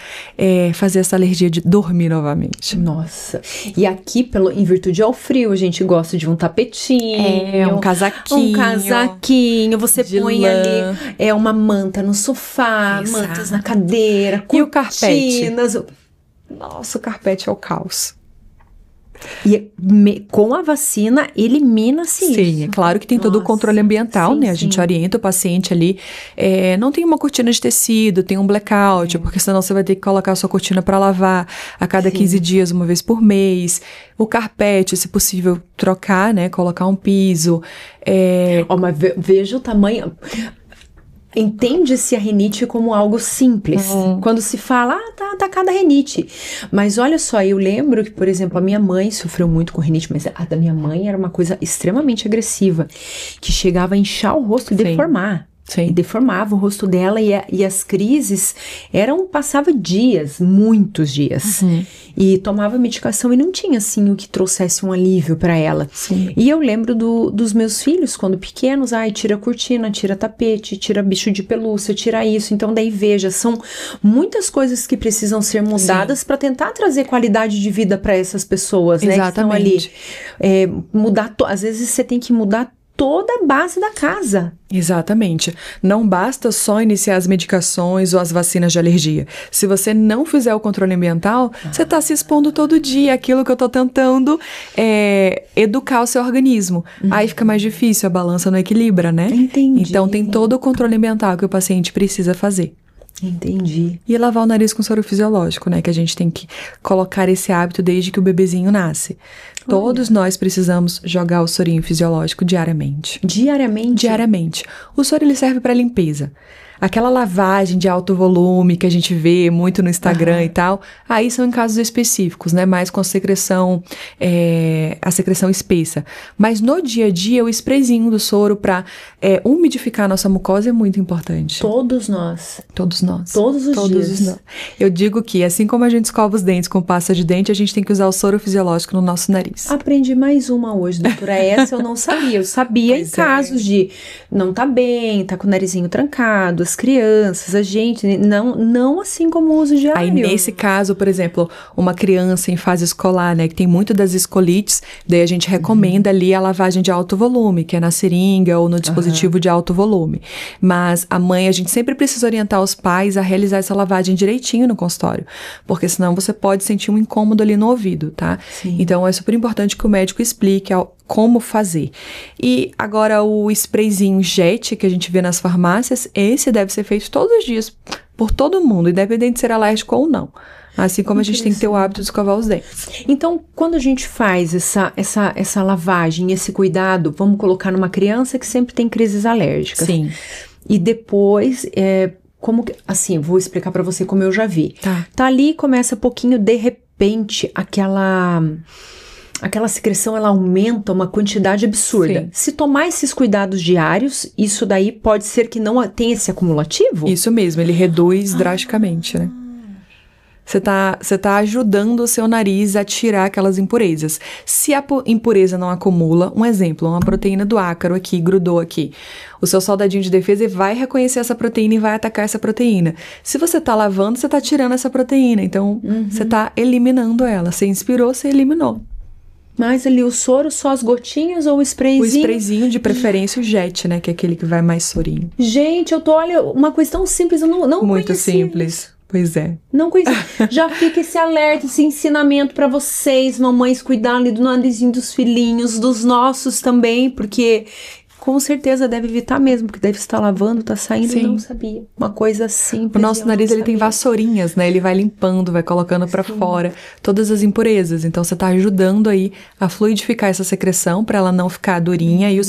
fazer essa alergia de dormir novamente. Nossa. E aqui, em virtude ao frio, a gente gosta de um tapetinho. Um casaquinho. Um casaquinho. Você põe lã. Ali uma manta no sofá, exato, mantas na cadeira, cortinas. E o carpete? Nossa, o carpete é o caos. E com a vacina, elimina-se isso. Sim, é claro que tem todo o controle ambiental, sim, né? A gente orienta o paciente ali. Não tem uma cortina de tecido, tem um blackout, porque senão você vai ter que colocar a sua cortina para lavar a cada 15 dias, uma vez por mês. O carpete, se possível, trocar, né? Colocar um piso. Mas veja o tamanho... Entende-se a rinite como algo simples. Quando se fala, tá atacada a rinite. Mas olha só, eu lembro que, por exemplo, a minha mãe sofreu muito com rinite, mas a da minha mãe era uma coisa extremamente agressiva, que chegava a inchar o rosto e deformar. Sim. E deformava o rosto dela e as crises passava dias, muitos dias. Uhum. E tomava medicação e não tinha, assim, o que trouxesse um alívio para ela. Sim. E eu lembro dos meus filhos, quando pequenos, tira cortina, tira tapete, tira bicho de pelúcia, tira isso. Então, daí veja, são muitas coisas que precisam ser mudadas para tentar trazer qualidade de vida para essas pessoas, né? Exatamente. Que estão ali. Às vezes você tem que mudar toda a base da casa. Exatamente. Não basta só iniciar as medicações ou as vacinas de alergia. Se você não fizer o controle ambiental, você está se expondo todo dia. Aquilo que eu estou tentando educar o seu organismo. Aí fica mais difícil, a balança não equilibra, né? Entendi. Então tem todo o controle ambiental que o paciente precisa fazer. Entendi. E lavar o nariz com soro fisiológico, né? Que a gente tem que colocar esse hábito desde que o bebezinho nasce. Todos nós precisamos jogar o sorinho fisiológico diariamente. Diariamente? Diariamente. O soro, ele serve para limpeza. Aquela lavagem de alto volume que a gente vê muito no Instagram e tal, aí são em casos específicos, né? Mais com a secreção espessa. Mas no dia a dia, o sprayzinho do soro para umidificar a nossa mucosa é muito importante. Todos nós. Todos nós. Todos os dias. Eu digo que, assim como a gente escova os dentes com pasta de dente, a gente tem que usar o soro fisiológico no nosso nariz. Aprendi mais uma hoje, doutora. Essa eu não sabia. Eu sabia em casos de não tá bem, tá com o narizinho trancado, as crianças, a gente, não assim como o uso diário. Aí, nesse caso, por exemplo, uma criança em fase escolar, né, que tem muito das escolites, daí a gente recomenda ali a lavagem de alto volume, que é na seringa ou no dispositivo de alto volume. Mas a gente sempre precisa orientar os pais a realizar essa lavagem direitinho no consultório, porque senão você pode sentir um incômodo ali no ouvido, tá? Sim. Então, é super importante que o médico explique como fazer. E agora o sprayzinho jet que a gente vê nas farmácias, esse deve ser feito todos os dias por todo mundo, independente de ser alérgico ou não. Assim como a gente tem que ter o hábito de escovar os dentes. Então, quando a gente faz essa lavagem, esse cuidado, vamos colocar numa criança que sempre tem crises alérgicas. Sim. E depois, assim, vou explicar pra você como eu já vi. Tá ali, começa pouquinho, de repente, aquela secreção, ela aumenta uma quantidade absurda. Sim. Se tomar esses cuidados diários, isso daí pode ser que não tenha esse acumulativo? Isso mesmo, ele reduz drasticamente, né? Você tá ajudando o seu nariz a tirar aquelas impurezas. Se a impureza não acumula, um exemplo, uma proteína do ácaro aqui, grudou aqui. O seu soldadinho de defesa vai reconhecer essa proteína e vai atacar essa proteína. Se você tá lavando, você tá tirando essa proteína. Então, você tá eliminando ela. Você inspirou, você eliminou. Mas ali o soro, só as gotinhas ou o sprayzinho? O sprayzinho, de preferência, o jet, né? Que é aquele que vai mais sorinho. Gente, olha, uma coisa tão simples, eu não Muito conhecia. simples. Pois é. Não conhecia. Já fica esse alerta, esse ensinamento pra vocês, mamães, cuidar ali do narizinho dos filhinhos, dos nossos também, porque com certeza deve evitar mesmo, porque deve estar lavando, tá saindo. Sim. E não sabia. Uma coisa simples. O nosso nariz, ele tem vassourinhas, né? Ele vai limpando, vai colocando pra fora todas as impurezas. Então, você tá ajudando aí a fluidificar essa secreção pra ela não ficar durinha e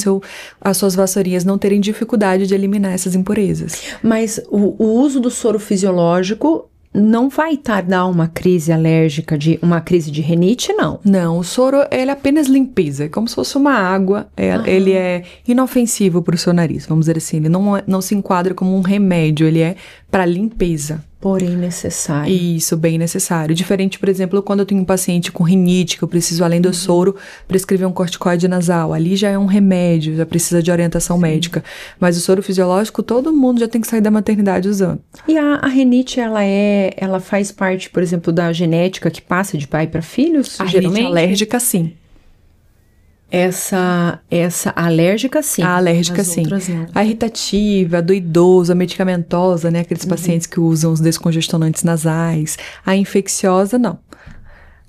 as suas vassourinhas não terem dificuldade de eliminar essas impurezas. Mas o uso do soro fisiológico não vai dar uma crise alérgica, uma crise de rinite, não? Não, o soro, ele é apenas limpeza, é como se fosse uma água, ele é inofensivo para o seu nariz, vamos dizer assim, ele não se enquadra como um remédio, ele é para limpeza. Porém necessário. Isso, bem necessário. Diferente, por exemplo, quando eu tenho um paciente com rinite, que eu preciso, além do soro, prescrever um corticoide nasal. Ali já é um remédio, já precisa de orientação médica. Mas o soro fisiológico, todo mundo já tem que sair da maternidade usando. E a rinite, ela faz parte, por exemplo, da genética que passa de pai para filhos? A geralmente? rinite alérgica, sim. Essa alérgica, sim. A alérgica, sim. A irritativa, a do idoso, a medicamentosa, né? Aqueles pacientes que usam os descongestionantes nasais. A infecciosa, não.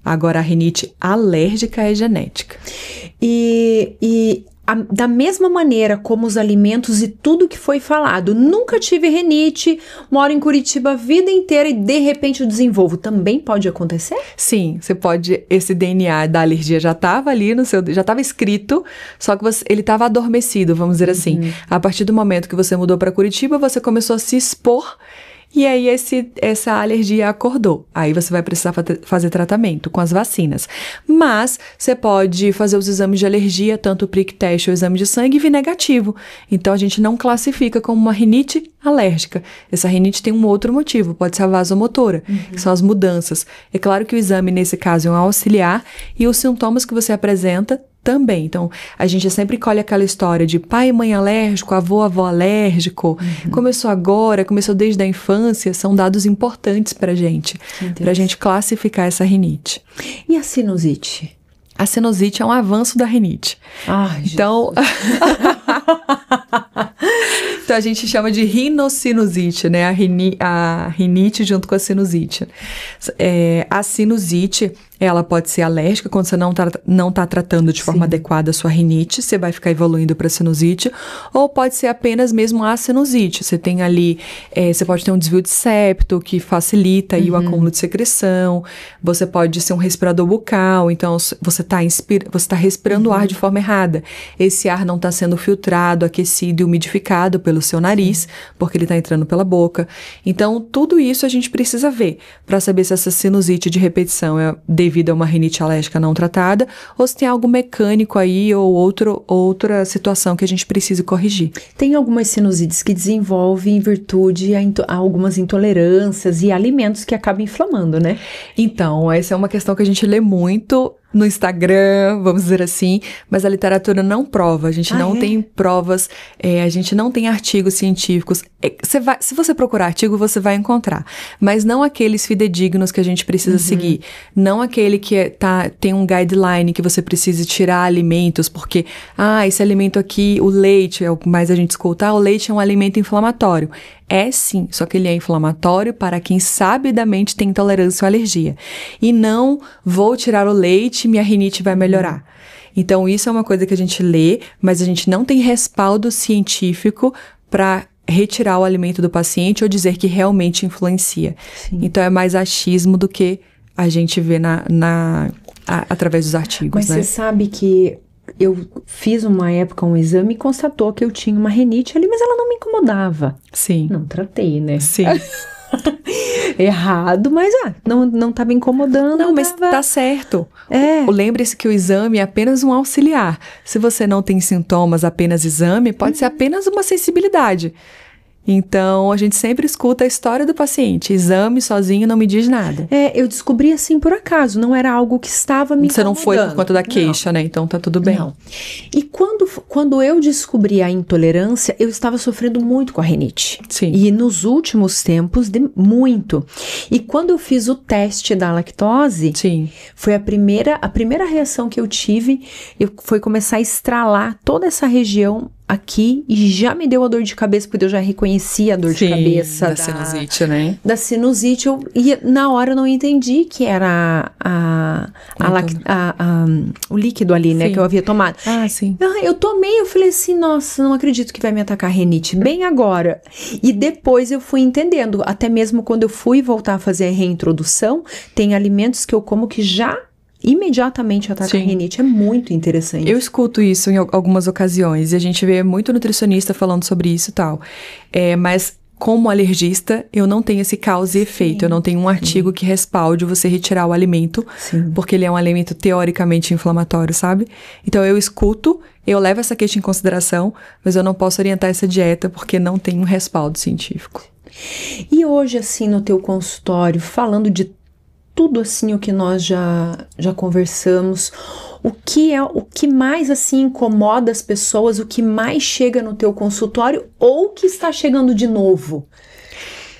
Agora, a rinite alérgica é genética. Da mesma maneira como os alimentos e tudo que foi falado, nunca tive rinite, moro em Curitiba a vida inteira e de repente eu desenvolvo, também pode acontecer? Sim, você pode, esse DNA da alergia já estava ali já estava escrito, só que ele estava adormecido, vamos dizer assim. A partir do momento que você mudou para Curitiba, você começou a se expor. E aí essa alergia acordou. Aí você vai precisar fazer tratamento com as vacinas. Mas você pode fazer os exames de alergia, tanto o prick test ou o exame de sangue, e vir negativo. Então a gente não classifica como uma rinite alérgica. Essa rinite tem um outro motivo, pode ser a vasomotora, que são as mudanças. É claro que o exame, nesse caso, é um auxiliar, e os sintomas que você apresenta também. Então, a gente sempre colhe aquela história de pai e mãe alérgico, avô alérgico. Começou agora, começou desde a infância. São dados importantes pra gente classificar essa rinite. E a sinusite? A sinusite é um avanço da rinite. Ai, então, então a gente chama de rinocinusite, né? A rinite junto com a sinusite. A sinusite, ela pode ser alérgica quando você não tá tratando de forma adequada a sua rinite, você vai ficar evoluindo para sinusite, ou pode ser apenas mesmo a sinusite. Você tem ali, você pode ter um desvio de septo que facilita aí o acúmulo de secreção, você pode ser um respirador bucal, então você tá respirando o ar de forma errada. Esse ar não está sendo filtrado, aquecido e umidificado pelo seu nariz, porque ele está entrando pela boca. Então, tudo isso a gente precisa ver para saber se essa sinusite de repetição é devido a uma rinite alérgica não tratada, ou se tem algo mecânico aí, ou outra situação que a gente precisa corrigir. Tem algumas sinusites que desenvolvem em virtude a algumas intolerâncias e alimentos que acabam inflamando, né? Então, essa é uma questão que a gente lê muito no Instagram, vamos dizer assim, mas a literatura não prova, a gente não tem provas, a gente não tem artigos científicos. Se você procurar artigo, você vai encontrar, mas não aqueles fidedignos que a gente precisa seguir, não aquele que tem um guideline que você precisa tirar alimentos, porque, esse alimento aqui, o leite, é o que mais a gente escuta, o leite é um alimento inflamatório. É sim, só que ele é inflamatório para quem sabidamente tem intolerância ou alergia. E não vou tirar o leite, minha rinite vai melhorar. Então isso é uma coisa que a gente lê, mas a gente não tem respaldo científico para retirar o alimento do paciente ou dizer que realmente influencia. Sim. Então é mais achismo do que a gente vê através dos artigos, mas né? Você sabe que eu fiz uma época um exame e constatou que eu tinha uma rinite ali, mas ela não me incomodava. Sim. Não tratei, né? Sim. Errado, mas não estava incomodando. Não, mas tá certo. É. Lembre-se que o exame é apenas um auxiliar. Se você não tem sintomas, apenas exame, pode ser apenas uma sensibilidade. Então, a gente sempre escuta a história do paciente. Exame sozinho não me diz nada. Eu descobri assim por acaso, não era algo que estava me incomodando. Você não foi por conta da queixa, né? Então tá tudo bem. Não. E quando eu descobri a intolerância, eu estava sofrendo muito com a rinite. Sim. E nos últimos tempos, muito. E quando eu fiz o teste da lactose, Sim. Foi a primeira reação que eu tive, foi começar a estralar toda essa região aqui e já me deu a dor de cabeça, porque eu já reconhecia a dor de cabeça. Da sinusite, né? Da sinusite, e na hora eu não entendi que era o líquido ali, né, que eu havia tomado. Sim. Eu tomei, eu falei assim, nossa, não acredito que vai me atacar rinite, bem agora. E depois eu fui entendendo, até mesmo quando eu fui voltar a fazer a reintrodução, tem alimentos que eu como que já imediatamente ataca a rinite. É muito interessante. Eu escuto isso em algumas ocasiões e a gente vê muito nutricionista falando sobre isso e tal. Mas como alergista, eu não tenho esse causa e efeito. Eu não tenho um artigo que respalde você retirar o alimento, porque ele é um alimento teoricamente inflamatório, sabe? Então eu escuto, eu levo essa queixa em consideração, mas eu não posso orientar essa dieta porque não tem um respaldo científico. E hoje, assim, no teu consultório, falando de tudo assim o que nós já conversamos, o que mais assim incomoda as pessoas, o que mais chega no teu consultório ou que está chegando de novo?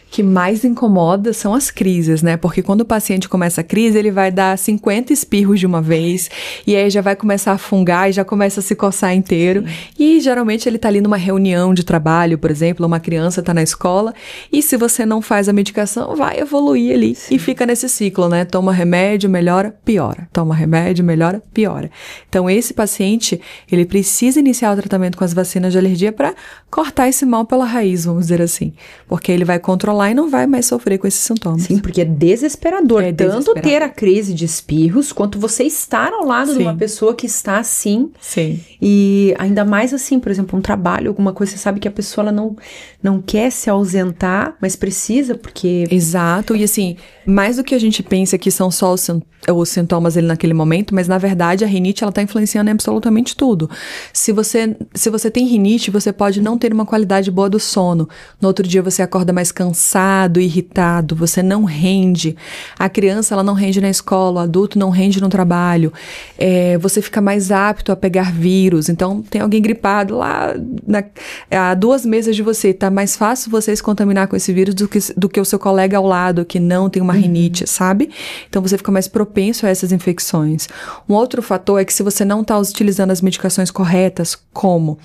Que mais incomoda são as crises, né? Porque quando o paciente começa a crise, ele vai dar 50 espirros de uma vez, e aí já vai começar a fungar e já começa a se coçar inteiro. E geralmente ele tá ali numa reunião de trabalho, por exemplo, uma criança tá na escola, e se você não faz a medicação, vai evoluir ali. E fica nesse ciclo, né? Toma remédio, melhora, piora. Toma remédio, melhora, piora. Então esse paciente, ele precisa iniciar o tratamento com as vacinas de alergia para cortar esse mal pela raiz, vamos dizer assim. Porque ele vai controlar e não vai mais sofrer com esses sintomas. Sim, porque é desesperador. Tanto ter a crise de espirros, quanto você estar ao lado de uma pessoa que está assim. Sim. E ainda mais assim, por exemplo, um trabalho, alguma coisa, você sabe que a pessoa ela não quer se ausentar, mas precisa, porque... Exato. E assim, mais do que a gente pensa que são só os sintomas ali naquele momento, mas na verdade a rinite, ela tá influenciando em absolutamente tudo. Se você tem rinite, você pode não ter uma qualidade boa do sono. No outro dia você acorda mais cansado, irritado, você não rende. A criança, ela não rende na escola, o adulto não rende no trabalho. Você fica mais apto a pegar vírus. Então, tem alguém gripado lá a 2 mesas de você. Tá mais fácil você se contaminar com esse vírus do que o seu colega ao lado, que não tem uma rinite, sabe? Então, você fica mais propenso a essas infecções. Um outro fator é que se você não está utilizando as medicações corretas, como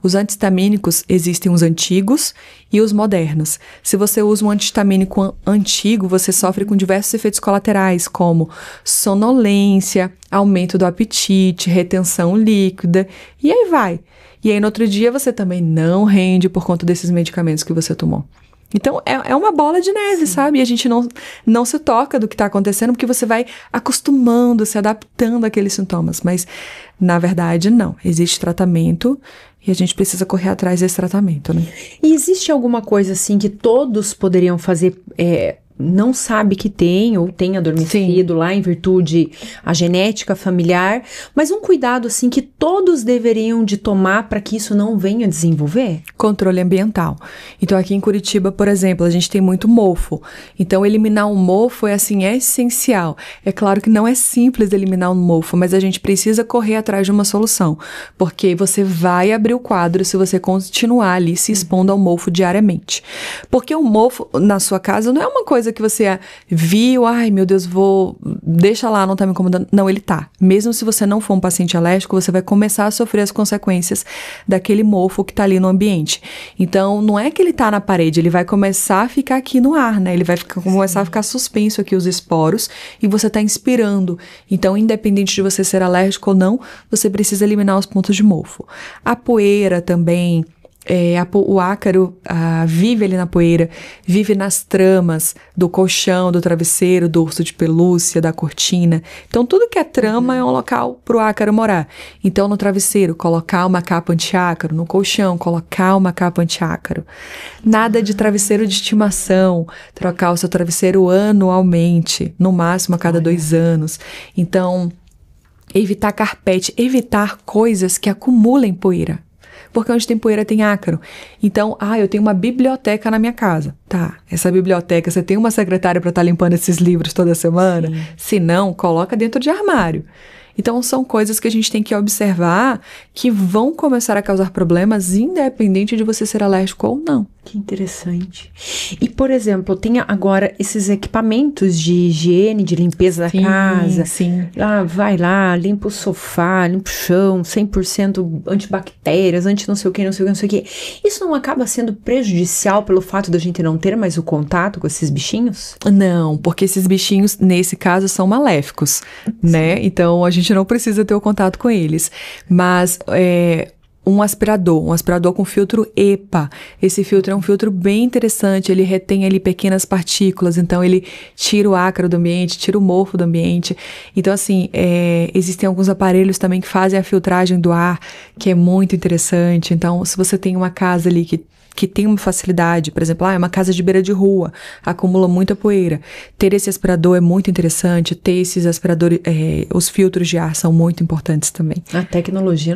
os antihistamínicos, existem os antigos e os modernos. Se você usa um antihistamínico antigo, você sofre com diversos efeitos colaterais, como sonolência, aumento do apetite, retenção líquida, e aí vai. E aí no outro dia você também não rende por conta desses medicamentos que você tomou. Então, é uma bola de neve, sabe? E a gente não se toca do que está acontecendo, porque você vai acostumando, se adaptando àqueles sintomas. Mas, na verdade, não. Existe tratamento e a gente precisa correr atrás desse tratamento, né? E existe alguma coisa, assim, que todos poderiam fazer não sabe que tem ou tem adormecido lá em virtude a genética familiar, mas um cuidado assim que todos deveriam de tomar para que isso não venha a desenvolver? Controle ambiental. Então aqui em Curitiba, por exemplo, a gente tem muito mofo. Então eliminar um mofo é essencial. É claro que não é simples eliminar um mofo, mas a gente precisa correr atrás de uma solução, porque você vai abrir o quadro se você continuar ali se expondo ao mofo diariamente. Porque o mofo na sua casa não é uma coisa que você viu, ai meu Deus, deixa lá, não tá me incomodando. Não, ele tá. Mesmo se você não for um paciente alérgico, você vai começar a sofrer as consequências daquele mofo que tá ali no ambiente. Então, não é que ele tá na parede, ele vai começar a ficar aqui no ar, né? Ele vai começar a ficar suspenso aqui os esporos e você tá inspirando. Então, independente de você ser alérgico ou não, você precisa eliminar os pontos de mofo. A poeira também. O ácaro vive ali na poeira, vive nas tramas do colchão, do travesseiro, do urso de pelúcia, da cortina. Então, tudo que é trama é um local para o ácaro morar. Então, no travesseiro, colocar uma capa anti-ácaro. No colchão, colocar uma capa anti-ácaro. Nada de travesseiro de estimação. Trocar o seu travesseiro anualmente, no máximo a cada 2 anos. Então, evitar carpete, evitar coisas que acumulem poeira. Porque onde tem poeira tem ácaro. Então, eu tenho uma biblioteca na minha casa. Tá, essa biblioteca, você tem uma secretária para estar limpando esses livros toda semana? Sim. Se não, coloca dentro de armário. Então, são coisas que a gente tem que observar que vão começar a causar problemas independente de você ser alérgico ou não. Que interessante. E, por exemplo, tem agora esses equipamentos de higiene, de limpeza da casa. Sim. Vai lá, limpa o sofá, limpa o chão, 100% antibactérias, não sei o que, não sei o que. Isso não acaba sendo prejudicial pelo fato da gente não ter mais o contato com esses bichinhos? Não, porque esses bichinhos, nesse caso, são maléficos, né? Então, a gente não precisa ter o contato com eles. Mas, um aspirador com filtro EPA. Esse filtro é um filtro bem interessante, ele retém ali pequenas partículas, então ele tira o ácaro do ambiente, tira o mofo do ambiente. Então, assim, existem alguns aparelhos também que fazem a filtragem do ar, que é muito interessante. Então, se você tem uma casa ali que tem uma facilidade, por exemplo, é uma casa de beira de rua, acumula muita poeira. Ter esse aspirador é muito interessante, ter esses aspiradores, os filtros de ar são muito importantes também. A tecnologia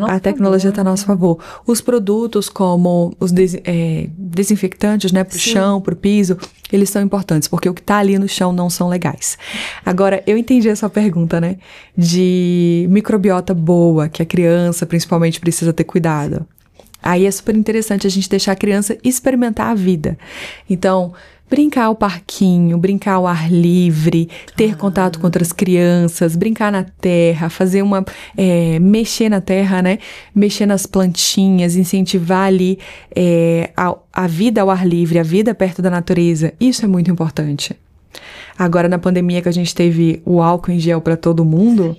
está a nosso favor. Os produtos como os desinfectantes, né, pro chão, pro piso, eles são importantes, porque o que tá ali no chão não são legais. Agora, eu entendi a sua pergunta, né, de microbiota boa, que a criança principalmente precisa ter cuidado. Aí é super interessante a gente deixar a criança experimentar a vida. Então, brincar ao parquinho, brincar ao ar livre, ter contato com outras crianças, brincar na terra, fazer mexer na terra, né? Mexer nas plantinhas, incentivar ali a vida ao ar livre, a vida perto da natureza. Isso é muito importante. Agora, na pandemia que a gente teve o álcool em gel para todo mundo,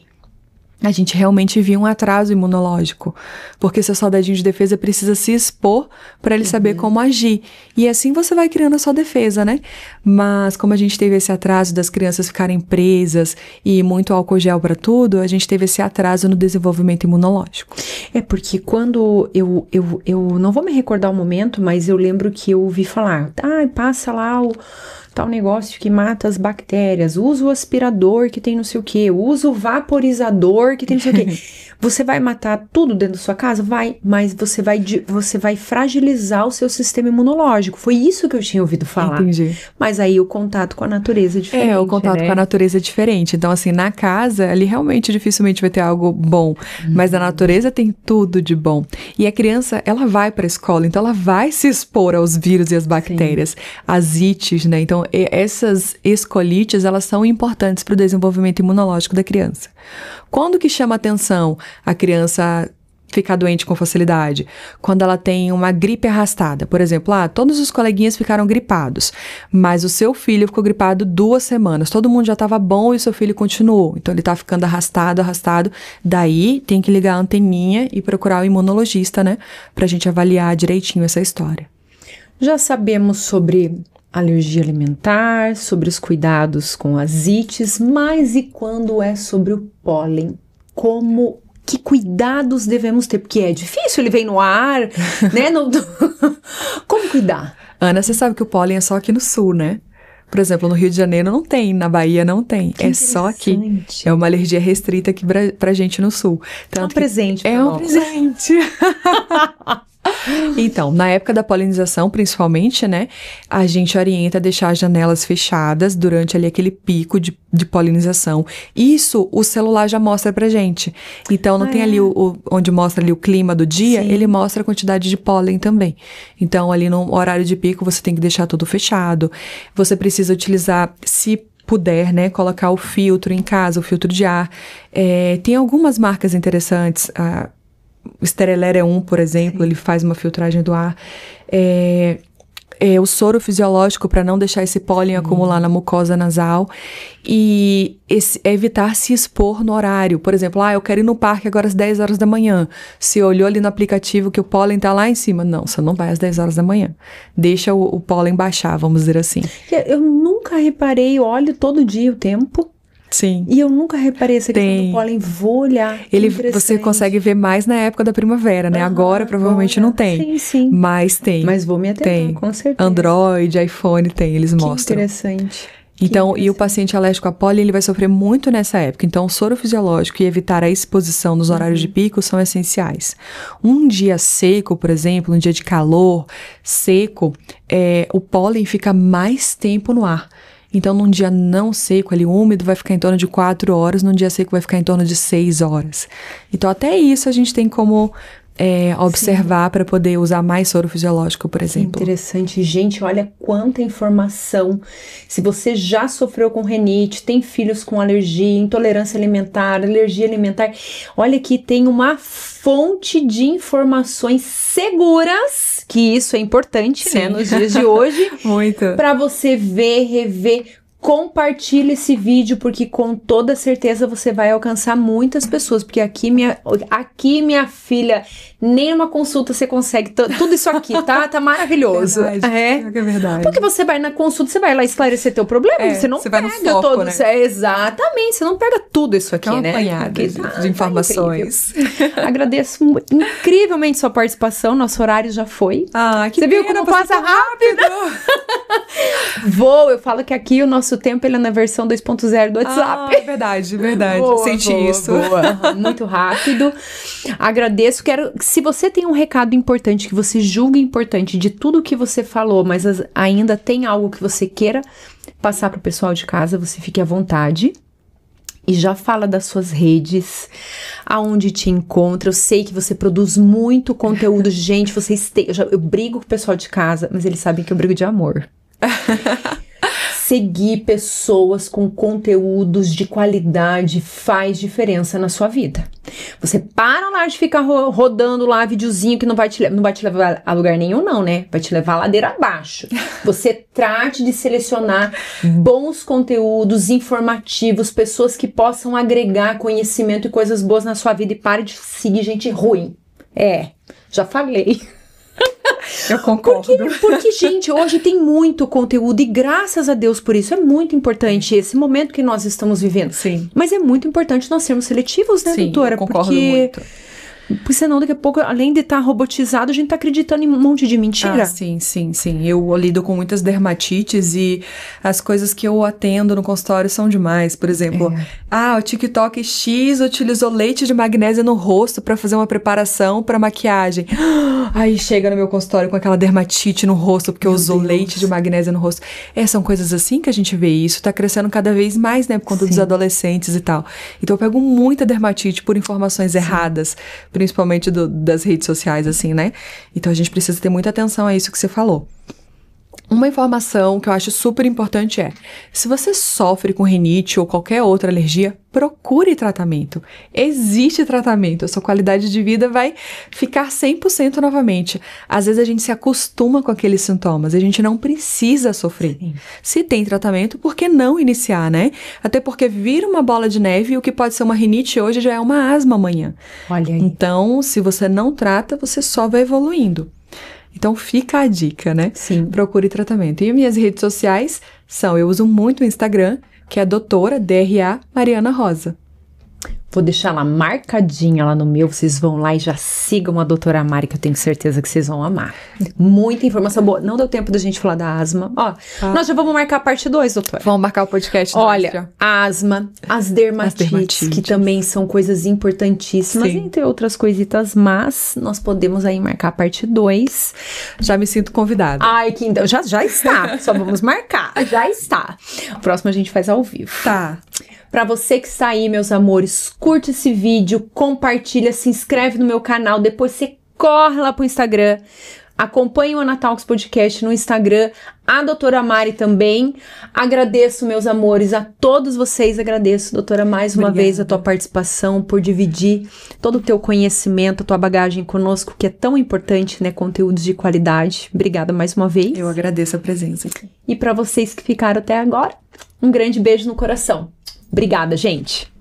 a gente realmente viu um atraso imunológico, porque seu soldadinho de defesa precisa se expor para ele saber como agir. E assim você vai criando a sua defesa, né? Mas como a gente teve esse atraso das crianças ficarem presas e muito álcool gel para tudo, a gente teve esse atraso no desenvolvimento imunológico. Porque quando eu não vou me recordar o momento, mas eu lembro que eu ouvi falar, passa lá o tal negócio que mata as bactérias, usa o aspirador que tem não sei o que, usa o vaporizador que tem não sei o que. Você vai matar tudo dentro da sua casa? Vai, mas você vai fragilizar o seu sistema imunológico. Foi isso que eu tinha ouvido falar. Entendi. Mas aí o contato com a natureza é diferente, o contato com a natureza é diferente. Então, assim, na casa, ali realmente dificilmente vai ter algo bom. Mas na natureza tem tudo de bom. E a criança, ela vai para a escola, então ela vai se expor aos vírus e às bactérias. As ites, né? Então, essas escolites, elas são importantes para o desenvolvimento imunológico da criança. Quando que chama atenção a criança ficar doente com facilidade? Quando ela tem uma gripe arrastada. Por exemplo, todos os coleguinhas ficaram gripados, mas o seu filho ficou gripado 2 semanas. Todo mundo já estava bom e o seu filho continuou. Então, ele está ficando arrastado. Daí, tem que ligar a anteninha e procurar o imunologista, né? Pra gente avaliar direitinho essa história. Já sabemos sobre alergia alimentar, sobre os cuidados com as ites, mas e quando é sobre o pólen? Que cuidados devemos ter? Porque é difícil, ele vem no ar, né? Como cuidar? Ana, você sabe que o pólen é só aqui no sul, né? Por exemplo, no Rio de Janeiro não tem, na Bahia não tem. Que só aqui. interessante. É uma alergia restrita aqui pra gente no sul. É um presente. É um presente. Então, na época da polinização, principalmente, né, a gente orienta a deixar as janelas fechadas durante ali aquele pico de polinização. Isso o celular já mostra pra gente. Então, não tem ali onde mostra ali o clima do dia, ele mostra a quantidade de pólen também. Então, ali no horário de pico, você tem que deixar tudo fechado. Você precisa utilizar, se puder, né, colocar o filtro em casa, o filtro de ar. Tem algumas marcas interessantes, o Sterelera é por exemplo, ele faz uma filtragem do ar. O soro fisiológico para não deixar esse pólen acumular na mucosa nasal. E evitar se expor no horário. Por exemplo, eu quero ir no parque agora às 10 horas da manhã. Se olhou ali no aplicativo que o pólen tá lá em cima. Não, você não vai às 10 horas da manhã. Deixa o pólen baixar, vamos dizer assim. Eu nunca reparei, olho todo dia o tempo. Sim. E eu nunca reparei essa questão do pólen, vou olhar. Você consegue ver mais na época da primavera, né? Agora provavelmente não tem. Sim. Mas tem. Mas vou me atentar, com certeza. Android, iPhone tem, eles mostram. Que interessante. Então, e o paciente alérgico a pólen, ele vai sofrer muito nessa época. Então, o soro fisiológico e evitar a exposição nos horários de pico são essenciais. Um dia seco, por exemplo, um dia de calor seco, o pólen fica mais tempo no ar. Então, num dia não seco, ali úmido, vai ficar em torno de 4 horas, num dia seco vai ficar em torno de 6 horas. Então, até isso a gente tem como observar para poder usar mais soro fisiológico, por exemplo. Interessante. Gente, olha quanta informação. Se você já sofreu com rinite, tem filhos com alergia, intolerância alimentar, alergia alimentar, olha que tem uma fonte de informações seguras, que isso é importante, né, nos dias de hoje. Muito. Para você ver, rever. Compartilhe esse vídeo, porque com toda certeza você vai alcançar muitas pessoas, porque aqui minha filha, nem uma consulta você consegue tudo isso aqui, tá? Tá maravilhoso. Verdade, é verdade. Porque você vai na consulta, você vai lá esclarecer teu problema, você não pega vai no foco, todo, né? Exatamente, você não pega tudo isso aqui, é uma né? apanhada de informações. Agradeço incrivelmente sua participação, nosso horário já foi. Que você viu como passa rápido? Eu falo que aqui o nosso tempo ele é na versão 2.0 do WhatsApp. Verdade. Senti isso. Muito rápido. Agradeço. Se você tem um recado importante, que você julga importante de tudo que você falou, mas ainda tem algo que você queira passar pro pessoal de casa, você fique à vontade. E já fala das suas redes, aonde te encontra. Eu sei que você produz muito conteúdo. Gente, eu brigo com o pessoal de casa, mas eles sabem que eu brigo de amor. Seguir pessoas com conteúdos de qualidade faz diferença na sua vida. Você para lá de ficar rodando lá videozinho que não vai te levar a lugar nenhum, não, né? Vai te levar a ladeira abaixo. Você trate de selecionar bons conteúdos informativos, pessoas que possam agregar conhecimento e coisas boas na sua vida, e pare de seguir gente ruim. Já falei. Eu concordo. Porque, gente, hoje tem muito conteúdo e graças a Deus por isso. É muito importante esse momento que nós estamos vivendo. Sim. Mas é muito importante nós sermos seletivos, né, doutora? Eu concordo muito. Porque senão daqui a pouco, além de estar robotizado, a gente tá acreditando em um monte de mentira. Sim. Eu lido com muitas dermatites e as coisas que eu atendo no consultório são demais. Por exemplo, o TikTok X utilizou leite de magnésia no rosto para fazer uma preparação para maquiagem. Aí chega no meu consultório com aquela dermatite no rosto porque usou leite de magnésia no rosto. São coisas assim que a gente vê isso. Tá crescendo cada vez mais, né, por conta dos adolescentes e tal. Então eu pego muita dermatite por informações erradas, principalmente das redes sociais, assim, né? Então a gente precisa ter muita atenção a isso que você falou. Uma informação que eu acho super importante se você sofre com rinite ou qualquer outra alergia, procure tratamento. Existe tratamento, a sua qualidade de vida vai ficar 100% novamente. Às vezes a gente se acostuma com aqueles sintomas, a gente não precisa sofrer. Sim. Se tem tratamento, por que não iniciar, né? Até porque vira uma bola de neve e o que pode ser uma rinite hoje já é uma asma amanhã. Olha aí. Então, se você não trata, você só vai evoluindo. Então fica a dica, né? Sim. Procure tratamento. E minhas redes sociais eu uso muito o Instagram, que é a doutora DRA Mariana Rosa. Vou deixar lá marcadinha lá no meu, vocês vão lá e já sigam a doutora Mari, que eu tenho certeza que vocês vão amar. Muita informação boa. Não deu tempo da gente falar da asma. Ó, nós já vamos marcar a parte 2, doutora. Vamos marcar o podcast. Olha, asma, as dermatites, que também são coisas importantíssimas, Sim. entre outras coisitas, mas nós podemos aí marcar a parte 2. Já me sinto convidada. Ai, que então, já está, só vamos marcar, já está. O próximo a gente faz ao vivo. Tá. Pra você que está aí, meus amores, curte esse vídeo, compartilha, se inscreve no meu canal, depois você corre lá pro Instagram, acompanhe o Anatalks Podcast no Instagram, a doutora Mari também. Agradeço, meus amores, a todos vocês, agradeço, doutora, mais uma vez a tua participação, por dividir todo o teu conhecimento, a tua bagagem conosco, que é tão importante, né, conteúdos de qualidade. Obrigada mais uma vez. Eu agradeço a presença aqui. E pra vocês que ficaram até agora, um grande beijo no coração. Obrigada, gente!